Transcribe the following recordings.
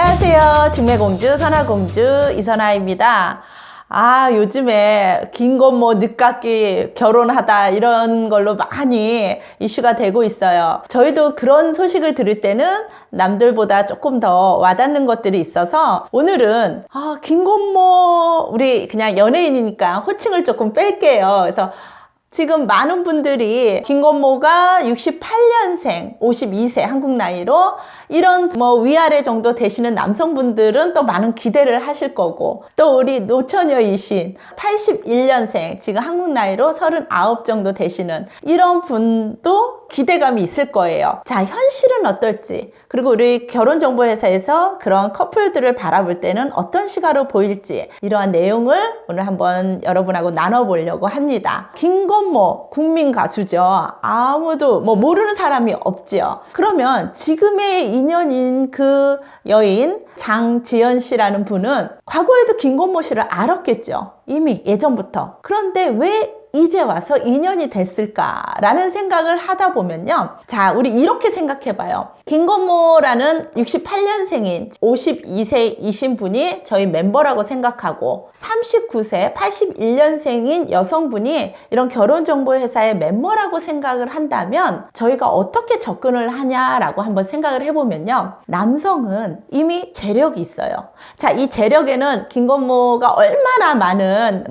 안녕하세요. 중매공주 선화공주 이선화입니다. 요즘에 긴건모 늦깎이 결혼하다 이런 걸로 많이 이슈가 되고 있어요. 저희도 그런 소식을 들을 때는 남들보다 조금 더 와닿는 것들이 있어서 오늘은 긴건모 우리 그냥 연예인이니까 호칭을 조금 뺄게요. 그래서 지금 많은 분들이 긴건모가 68년생, 52세 한국 나이로 이런 위아래 정도 되시는 남성분들은 또 많은 기대를 하실 거고, 또 우리 노처녀이신 81년생, 지금 한국 나이로 39 정도 되시는 이런 분도 기대감이 있을 거예요. 자, 현실은 어떨지, 그리고 우리 결혼정보회사에서 그런 커플들을 바라볼 때는 어떤 시각으로 보일지, 이러한 내용을 오늘 한번 여러분하고 나눠보려고 합니다. 긴건모 국민 가수죠. 아무도 모르는 사람이 없지요. 그러면 지금의 인연인 그 여인 장지연 씨라는 분은 과거에도 긴건모 씨를 알았겠죠. 이미 예전부터. 그런데 왜 이제 와서 인연이 됐을까라는 생각을 하다 보면요. 자, 우리 이렇게 생각해봐요. 긴건모라는 68년생인 52세이신 분이 저희 멤버라고 생각하고 39세 81년생인 여성분이 이런 결혼정보회사의 멤버라고 생각을 한다면 저희가 어떻게 접근을 하냐라고 한번 생각을 해보면요. 남성은 이미 재력이 있어요. 자, 이 재력에는 긴건모가 얼마나 많은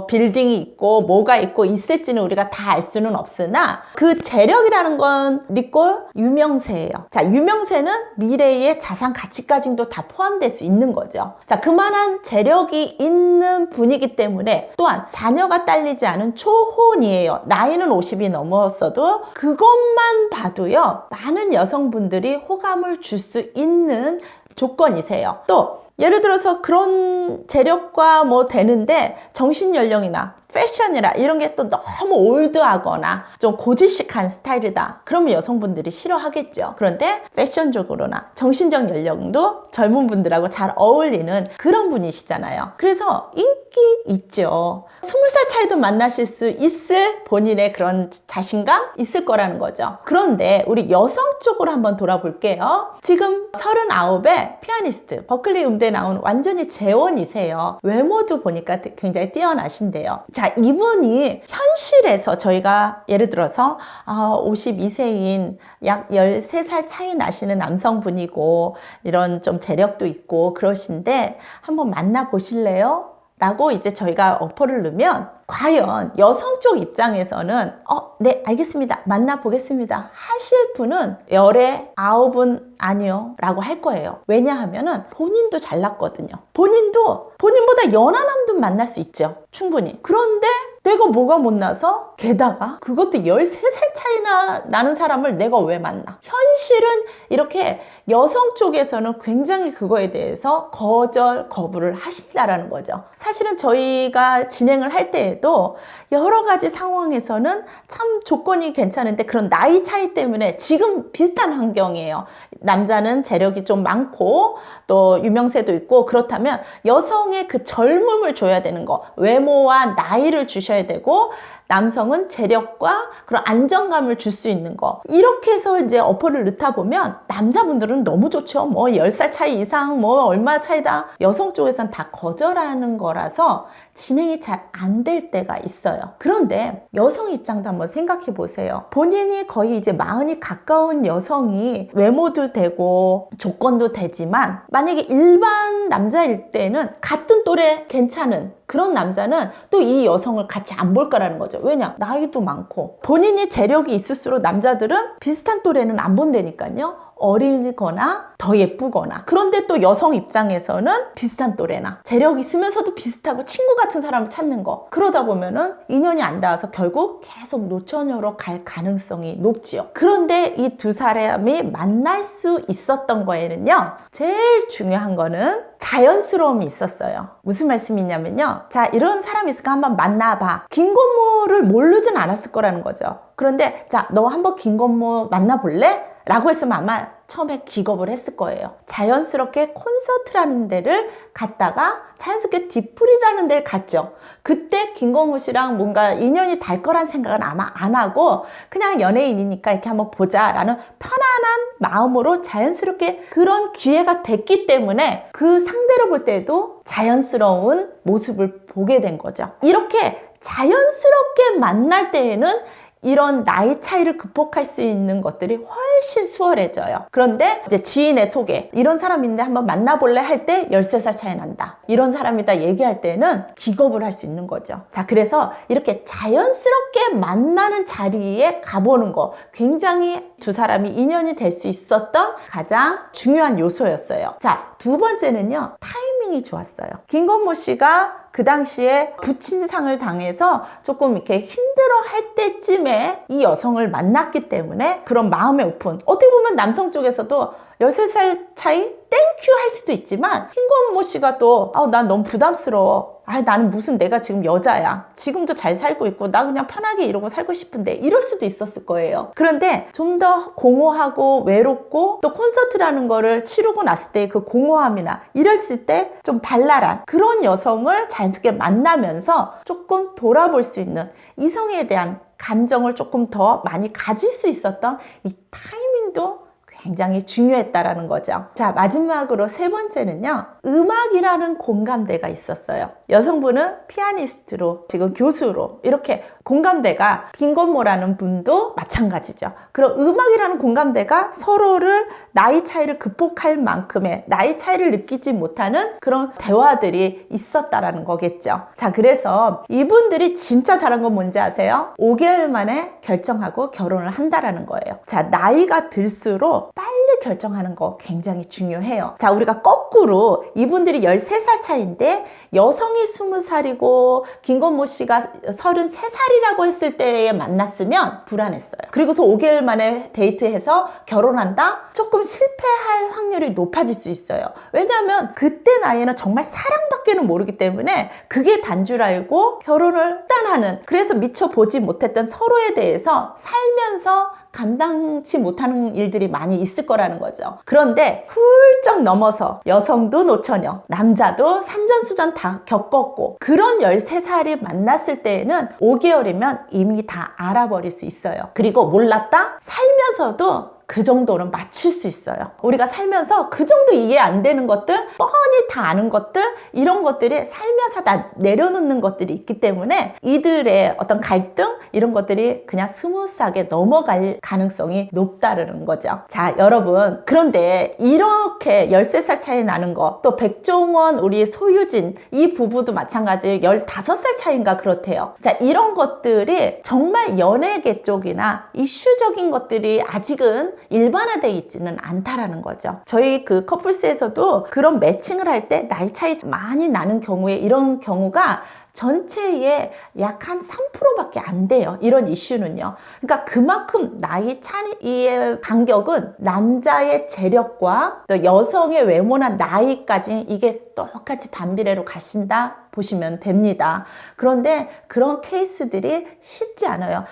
빌딩이 있고 뭐가 있고 있을지는 우리가 다 알 수는 없으나 그 재력이라는 건 리꼴 유명세예요. 자, 유명세는 미래의 자산 가치까지도 다 포함될 수 있는 거죠. 자, 그만한 재력이 있는 분이기 때문에 또한 자녀가 딸리지 않은 초혼이에요. 나이는 50이 넘었어도 그것만 봐도요, 많은 여성분들이 호감을 줄 수 있는 조건이세요. 또 예를 들어서 그런 재력과 되는데 정신연령이나 패션이라 이런 게 또 너무 올드하거나 좀 고지식한 스타일이다. 그러면 여성분들이 싫어하겠죠. 그런데 패션적으로나 정신적 연령도 젊은 분들하고 잘 어울리는 그런 분이시잖아요. 그래서 인기 있죠. 20살 차이도 만나실 수 있을 본인의 그런 자신감 있을 거라는 거죠. 그런데 우리 여성 쪽으로 한번 돌아볼게요. 지금 39에 피아니스트, 버클리 음대 나온 완전히 재원이세요. 외모도 보니까 굉장히 뛰어나신데요. 자, 이분이 현실에서 저희가 예를 들어서 52세인 약 13살 차이 나시는 남성분이고 이런 좀 재력도 있고 그러신데 한번 만나보실래요? 라고 이제 저희가 어퍼를 넣으면 과연 여성 쪽 입장에서는 네, 알겠습니다. 만나보겠습니다. 하실 분은 열에 9은 아니요 라고 할 거예요. 왜냐하면은 본인도 잘났거든요. 본인도 본인보다 연하남도 만날 수 있죠. 충분히. 그런데 내가 뭐가 못나서 게다가 그것도 13살 차이나 나는 사람을 내가 왜 만나? 현실은 이렇게 여성 쪽에서는 굉장히 그거에 대해서 거부를 하신다라는 거죠. 사실은 저희가 진행을 할 때에도 여러 가지 상황에서는 참 조건이 괜찮은데 그런 나이 차이 때문에 지금 비슷한 환경이에요. 남자는 재력이 좀 많고 또 유명세도 있고 그렇다면 여성의 그 젊음을 줘야 되는 거, 외모와 나이를 주셔야 되고 남성은 재력과 그런 안정감을 줄 수 있는 거, 이렇게 해서 이제 어퍼를 넣다 보면 남자분들은 너무 좋죠. 10살 차이 이상 얼마 차이다. 여성 쪽에선 다 거절하는 거라서 진행이 잘 안 될 때가 있어요. 그런데 여성 입장도 한번 생각해 보세요. 본인이 거의 이제 40이 가까운 여성이 외모도 되고 조건도 되지만 만약에 일반 남자일 때는 같은 또래 괜찮은 그런 남자는 또 이 여성을 같이 안 볼 거라는 거죠. 왜냐? 나이도 많고 본인이 재력이 있을수록 남자들은 비슷한 또래는 안 본다니까요. 어리거나 더 예쁘거나. 그런데 또 여성 입장에서는 비슷한 또래나 재력 있으면서도 비슷하고 친구 같은 사람을 찾는 거, 그러다 보면은 인연이 안 닿아서 결국 계속 노처녀로 갈 가능성이 높지요. 그런데 이 두 사람이 만날 수 있었던 거에는요, 제일 중요한 거는 자연스러움이 있었어요. 무슨 말씀이냐면요, 자, 이런 사람이 있으니까 한번 만나봐. 긴건모를 모르진 않았을 거라는 거죠. 그런데 자, 너 한번 긴건모 만나볼래? 라고 했으면 아마 처음에 기겁을 했을 거예요. 자연스럽게 콘서트라는 데를 갔다가 자연스럽게 디프리라는 데를 갔죠. 그때 김건모 씨랑 뭔가 인연이 달 거란 생각은 아마 안 하고 그냥 연예인이니까 이렇게 한번 보자라는 편안한 마음으로 자연스럽게 그런 기회가 됐기 때문에 그 상대로 볼 때도 자연스러운 모습을 보게 된 거죠. 이렇게 자연스럽게 만날 때에는 이런 나이 차이를 극복할 수 있는 것들이 훨씬 수월해져요. 그런데 이제 지인의 소개, 이런 사람인데 한번 만나볼래 할 때 13살 차이 난다, 이런 사람이다 얘기할 때는 기겁을 할 수 있는 거죠. 자, 그래서 이렇게 자연스럽게 만나는 자리에 가보는 거 굉장히 두 사람이 인연이 될 수 있었던 가장 중요한 요소였어요. 자, 두 번째는요, 타이밍이 좋았어요. 김건모 씨가 그 당시에 부친상을 당해서 조금 이렇게 힘들어 할 때쯤에 이 여성을 만났기 때문에 그런 마음의 오픈, 어떻게 보면 남성 쪽에서도 13살 차이 땡큐 할 수도 있지만 김건모 씨가 또 난 너무 부담스러워, 나는 무슨 내가 지금 여자야, 지금도 잘 살고 있고 나 그냥 편하게 이러고 살고 싶은데, 이럴 수도 있었을 거예요. 그런데 좀 더 공허하고 외롭고 또 콘서트라는 거를 치르고 났을 때 그 공허함이나 이랬을 때 좀 발랄한 그런 여성을 자연스럽게 만나면서 조금 돌아볼 수 있는, 이성에 대한 감정을 조금 더 많이 가질 수 있었던 이 타이밍도 굉장히 중요했다라는 거죠. 자, 마지막으로 세 번째는요, 음악이라는 공감대가 있었어요. 여성분은 피아니스트로, 지금 교수로 이렇게 공감대가, 김건모라는 분도 마찬가지죠. 그럼 음악이라는 공감대가 서로를 나이 차이를 극복할 만큼의 나이 차이를 느끼지 못하는 그런 대화들이 있었다라는 거겠죠. 자, 그래서 이분들이 진짜 잘한 건 뭔지 아세요? 5개월 만에 결정하고 결혼을 한다라는 거예요. 자, 나이가 들수록 빨리 결정하는 거 굉장히 중요해요. 자, 우리가 거꾸로 이분들이 13살 차이인데 여성이 20살이고 김건모 씨가 33살이라고 했을 때에 만났으면 불안했어요. 그리고서 5개월 만에 데이트해서 결혼한다? 조금 실패할 확률이 높아질 수 있어요. 왜냐하면 그때 나이에는 정말 사랑밖에는 모르기 때문에 그게 단 줄 알고 결혼을 일단 하는, 그래서 미처 보지 못했던 서로에 대해서 살면서 감당치 못하는 일들이 많이 있을 거라는 거죠. 그런데 훌쩍 넘어서 여성도 노처녀, 남자도 산전수전 다 겪었고 그런 13살이 만났을 때에는 5개월이면 이미 다 알아버릴 수 있어요. 그리고 몰랐다? 살면서도 그 정도는 맞출 수 있어요. 우리가 살면서 그 정도 이해 안 되는 것들, 뻔히 다 아는 것들, 이런 것들이 살면서 다 내려놓는 것들이 있기 때문에 이들의 어떤 갈등, 이런 것들이 그냥 스무스하게 넘어갈 가능성이 높다는 거죠. 자, 여러분, 그런데 이렇게 13살 차이 나는 거, 또 백종원, 우리 소유진 이 부부도 마찬가지 15살 차이인가 그렇대요. 자, 이런 것들이 정말 연예계 쪽이나 이슈적인 것들이 아직은 일반화되어 있지는 않다라는 거죠. 저희 그 커플스에서도 그런 매칭을 할 때 나이 차이 많이 나는 경우에, 이런 경우가 전체의 약 한 3%밖에 안 돼요. 이런 이슈는요. 그러니까 그만큼 나이 차이의 간격은 남자의 재력과 또 여성의 외모나 나이까지 이게 똑같이 반비례로 가신다 보시면 됩니다. 그런데 그런 케이스들이 쉽지 않아요.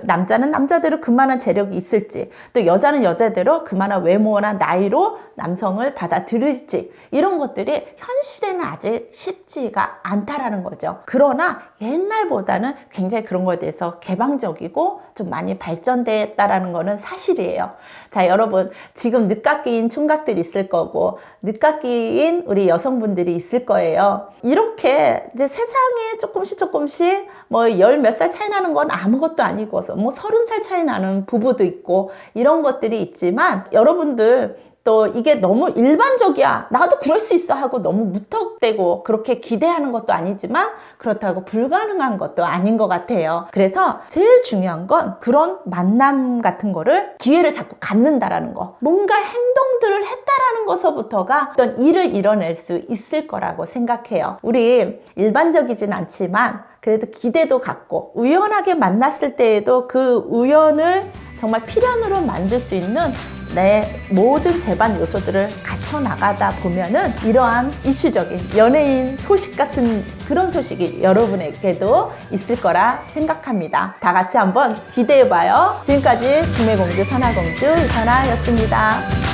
남자는 남자대로 그만한 재력이 있을지, 또 여자는 여자대로 그만한 외모나 나이로 남성을 받아들일지, 이런 것들이 현실에는 아직 쉽지가 않다라는 거죠. 그러나 옛날보다는 굉장히 그런 거에 대해서 개방적이고 좀 많이 발전됐다라는 거는 사실이에요. 자, 여러분, 지금 늦깎이인 총각들이 있을 거고 늦깎이인 우리 여성분들이 있을 거예요. 이렇게 이제 세상에 조금씩 뭐 10 몇 살 차이 나는 건 아무것도 아니고 뭐 30살 차이 나는 부부도 있고 이런 것들이 있지만, 여러분들 또 이게 너무 일반적이야, 나도 그럴 수 있어 하고 너무 무턱대고 그렇게 기대하는 것도 아니지만 그렇다고 불가능한 것도 아닌 것 같아요. 그래서 제일 중요한 건 그런 만남 같은 거를, 기회를 자꾸 갖는다라는 거, 뭔가 행동들을 했다라는 것서부터가 어떤 일을 이뤄낼 수 있을 거라고 생각해요. 우리 일반적이진 않지만 그래도 기대도 갖고 우연하게 만났을 때에도 그 우연을 정말 필연으로 만들 수 있는 내 모든 재반 요소들을 갖춰 나가다 보면은 이러한 이슈적인 연예인 소식 같은 그런 소식이 여러분에게도 있을 거라 생각합니다. 다 같이 한번 기대해봐요. 지금까지 중매공주 선화공주 이선화였습니다.